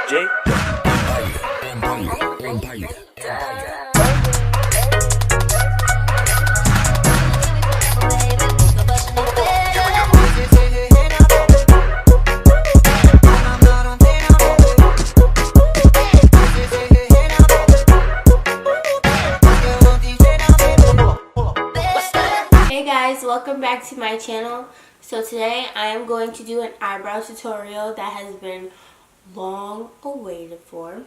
J. Hey guys, welcome back to my channel. So today I am going to do an eyebrow tutorial that has been long awaited for.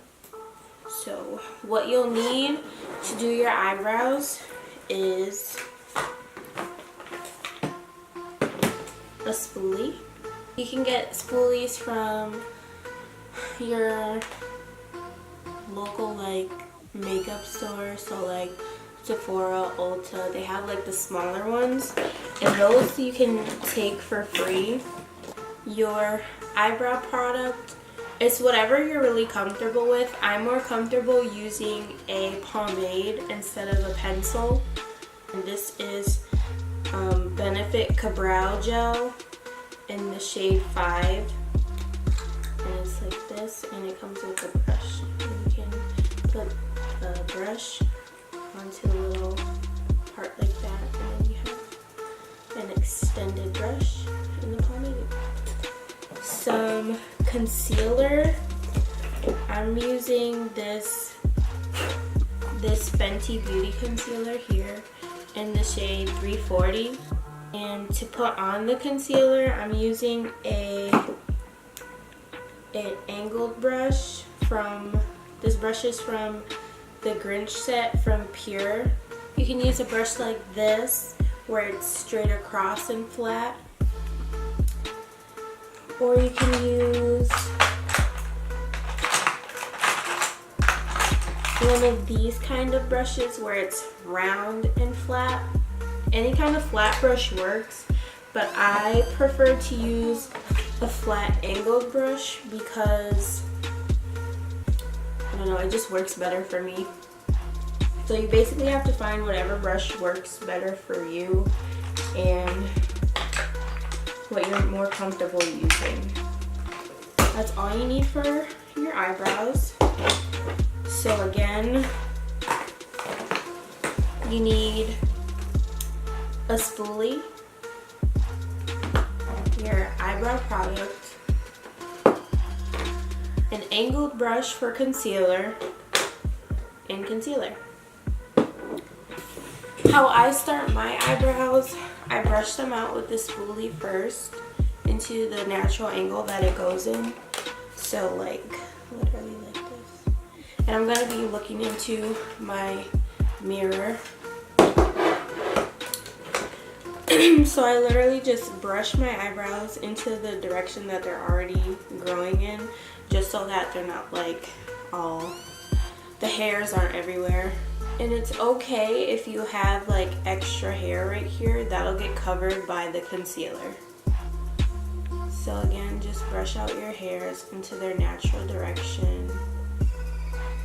So what you'll need to do your eyebrows is a spoolie. You can get spoolies from your local makeup store, so like Sephora, Ulta. They have like the smaller ones, and those you can take for free. Your eyebrow product, it's whatever you're really comfortable with. I'm more comfortable using a pomade instead of a pencil, and this is Benefit Eyebrow Gel in the shade 5, and it's like this, and it comes with a brush. You can put the brush onto a little part like that, and then you have an extended brush in the pomade. Some concealer. I'm using this Fenty Beauty concealer here in the shade 340, and to put on the concealer I'm using an angled brush. This brush is from the Grinch set from Pure. You can use a brush like this where it's straight across and flat, or you can use one of these kind of brushes where it's round and flat. Any kind of flat brush works, but I prefer to use a flat angled brush because I don't know, it just works better for me. So you basically have to find whatever brush works better for you and what you're more comfortable using. That's all you need for your eyebrows. So again, you need a spoolie, your eyebrow product, an angled brush for concealer, and concealer. How I start my eyebrows, I brush them out with the spoolie first into the natural angle that it goes in. So like literally like this. And I'm going to be looking into my mirror. So I literally just brush my eyebrows into the direction that they're already growing in, just so that they're not like the hairs aren't everywhere. And it's okay if you have like extra hair right here, that'll get covered by the concealer. So again, just brush out your hairs into their natural direction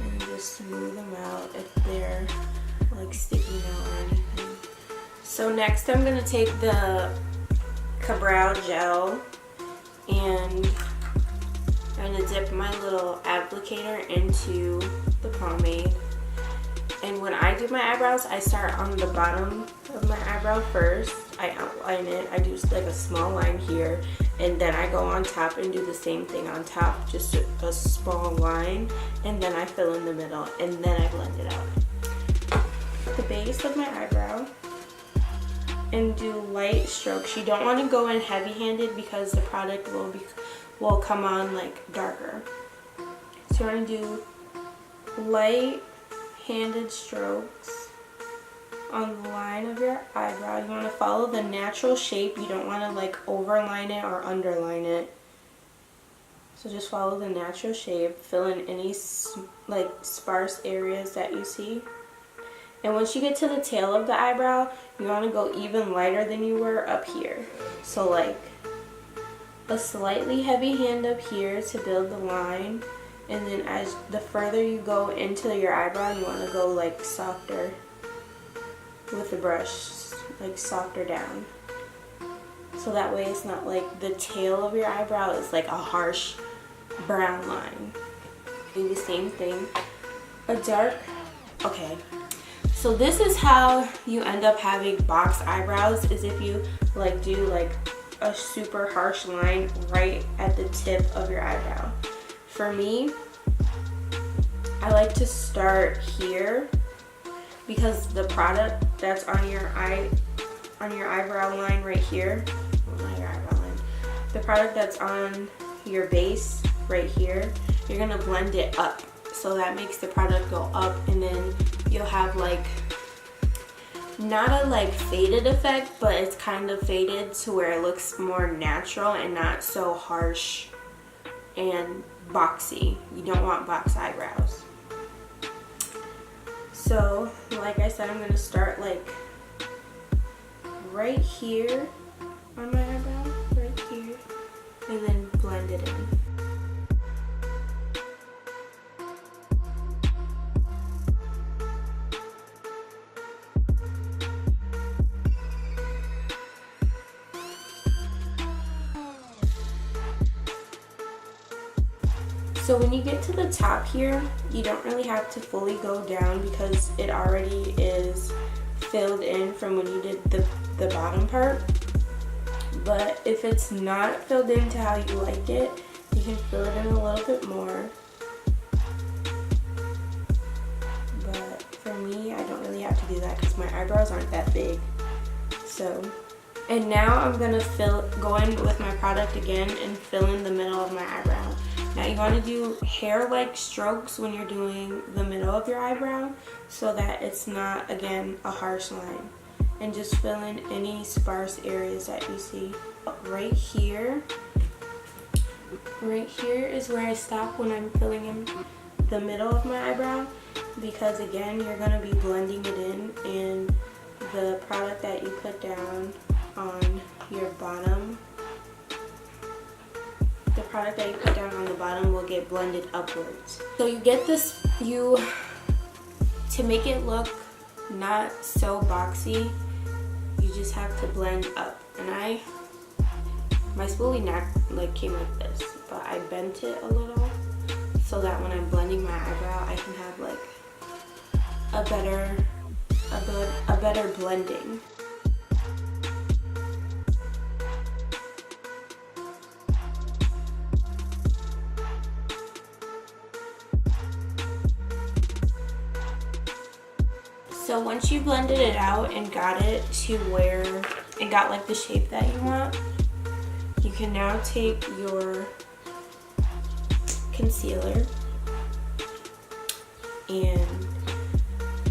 and just smooth them out if they're like sticking out or anything. So next I'm going to take the Eyebrow Gel and I'm going to dip my little applicator into the pomade. And when I do my eyebrows, I start on the bottom of my eyebrow first. I outline it. I do like a small line here, and then I go on top and do the same thing on top, just a small line, and then I fill in the middle, and then I blend it out. The base of my eyebrow, and do light strokes. You don't want to go in heavy-handed because the product will come on like darker. So you're going to do light handed strokes on the line of your eyebrow. You want to follow the natural shape. You don't want to like overline it or underline it. So just follow the natural shape. Fill in any like sparse areas that you see. And once you get to the tail of the eyebrow, you want to go even lighter than you were up here. So like a slightly heavy hand up here to build the line. And then as the further you go into your eyebrow, you want to go like softer with the brush, like softer down. So that way it's not like the tail of your eyebrow is like a harsh brown line. do the same thing. A dark, okay. So this is how you end up having box eyebrows, is if you like do like a super harsh line right at the tip of your eyebrow. For me, I like to start here because the product that's on your eyebrow line right here, well, not your eyebrow line, the product that's on your base right here, you're gonna blend it up. So that makes the product go up, and then you'll have like, not a like faded effect, but it's kind of faded to where it looks more natural and not so harsh and boxy. You don't want box eyebrows. So like I said, I'm gonna start like right here on my eyebrow, right here, and then blend it in. So when you get to the top here, you don't really have to fully go down because it already is filled in from when you did the bottom part. But if it's not filled into how you like it, you can fill it in a little bit more. But for me, I don't really have to do that because my eyebrows aren't that big. So, and now I'm gonna go in with my product again and fill in the middle of my eyebrow. Now you want to do hair-like strokes when you're doing the middle of your eyebrow so that it's not, again, a harsh line. And just fill in any sparse areas that you see. Right here is where I stop when I'm filling in the middle of my eyebrow, because again, you're going to be blending it in, and the product that you put down on your bottom, the product that you put down on the bottom will get blended upwards. So you get this, to make it look not so boxy, you just have to blend up. And my spoolie like came like this, but I bent it a little so that when I'm blending my eyebrow, I can have like a better blending. So once you blended it out and got it to where it got like the shape that you want, you can now take your concealer and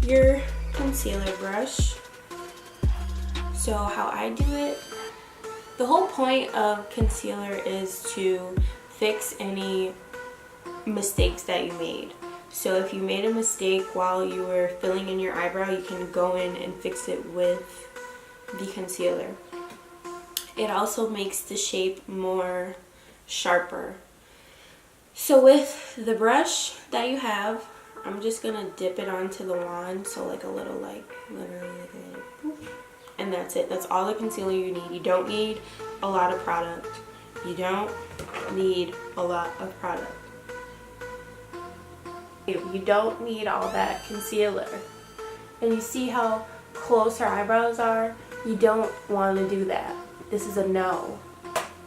your concealer brush. So how I do it, the whole point of concealer is to fix any mistakes that you made. So if you made a mistake while you were filling in your eyebrow, you can go in and fix it with the concealer. It also makes the shape more sharper. So with the brush that you have, I'm just gonna dip it onto the wand, so like a little, like literally like a little poof. And that's it. That's all the concealer you need. You don't need a lot of product. You don't need a lot of product. You don't need all that concealer. And you see how close her eyebrows are? You don't want to do that. This is a no.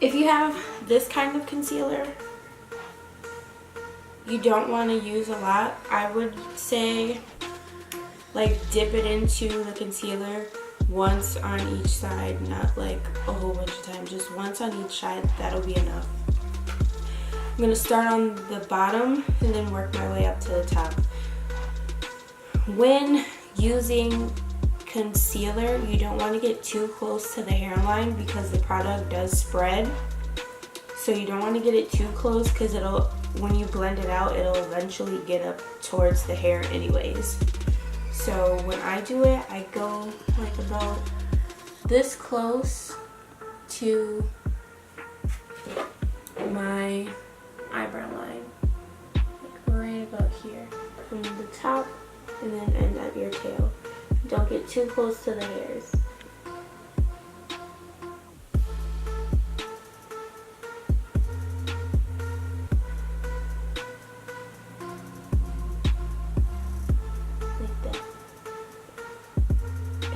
If you have this kind of concealer, you don't want to use a lot. I would say like dip it into the concealer once on each side, not like a whole bunch of times. Just once on each side, that'll be enough. I'm going to start on the bottom and then work my way up to the top. When using concealer, you don't want to get too close to the hairline because the product does spread. So you don't want to get it too close because when you blend it out, it'll eventually get up towards the hair anyways. So when I do it, I go like about this close to my eyebrow line, like right about here, from the top and then end at your tail. Don't get too close to the hairs.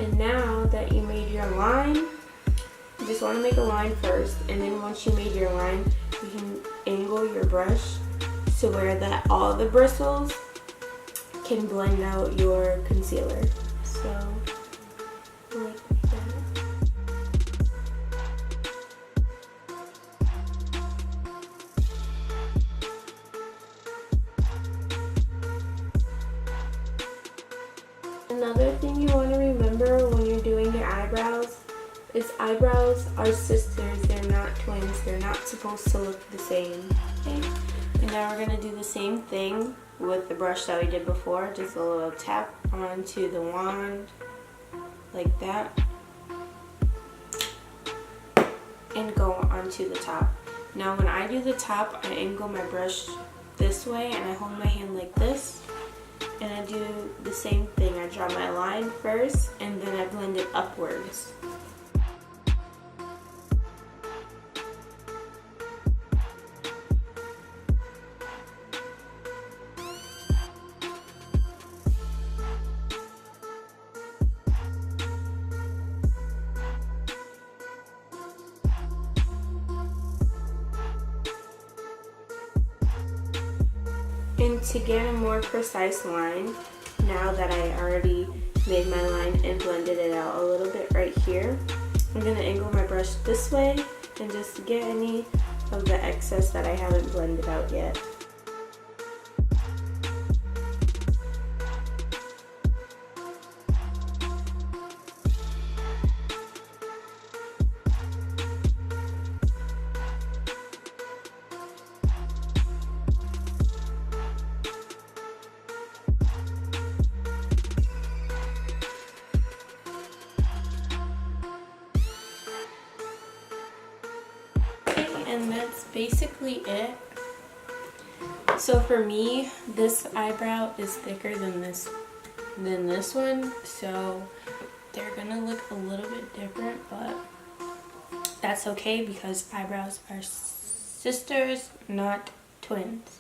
And now that you made your line, you just want to make a line first, and then once you made your line, you can angle your brush to where that all the bristles can blend out your concealer. So, like that. Another thing you want to remember when you're doing your eyebrows is eyebrows are sisters, they're not twins, they're not supposed to look the same. Okay? And now we're going to do the same thing with the brush that we did before, just a little tap onto the wand like that and go onto the top. Now when I do the top, I angle my brush this way and I hold my hand like this. And I do the same thing. I draw my line first and then I blend it upwards. And to get a more precise line, now that I already made my line and blended it out a little bit right here, I'm going to angle my brush this way and just get any of the excess that I haven't blended out yet. And that's basically it. So for me, this eyebrow is thicker than this one, so they're gonna look a little bit different, but that's okay because eyebrows are sisters, not twins.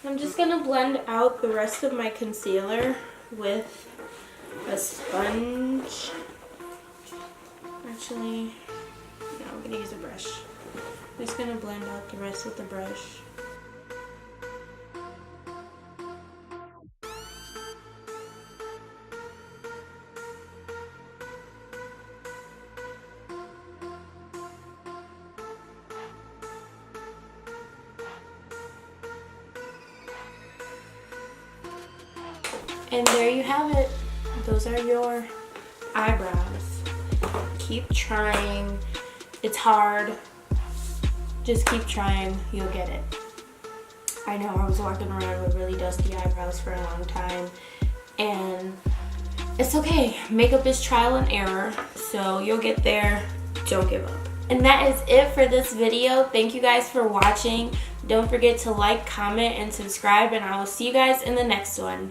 I'm just gonna blend out the rest of my concealer with a sponge. Actually, no, I'm gonna use a brush. I'm just going to blend out the rest with the brush. And there you have it. Those are your eyebrows. Keep trying. It's hard. Just keep trying, you'll get it. I know I was walking around with really dusty eyebrows for a long time, and it's okay. Makeup is trial and error, so you'll get there. Don't give up. And that is it for this video. Thank you guys for watching. Don't forget to like, comment, and subscribe, and I will see you guys in the next one.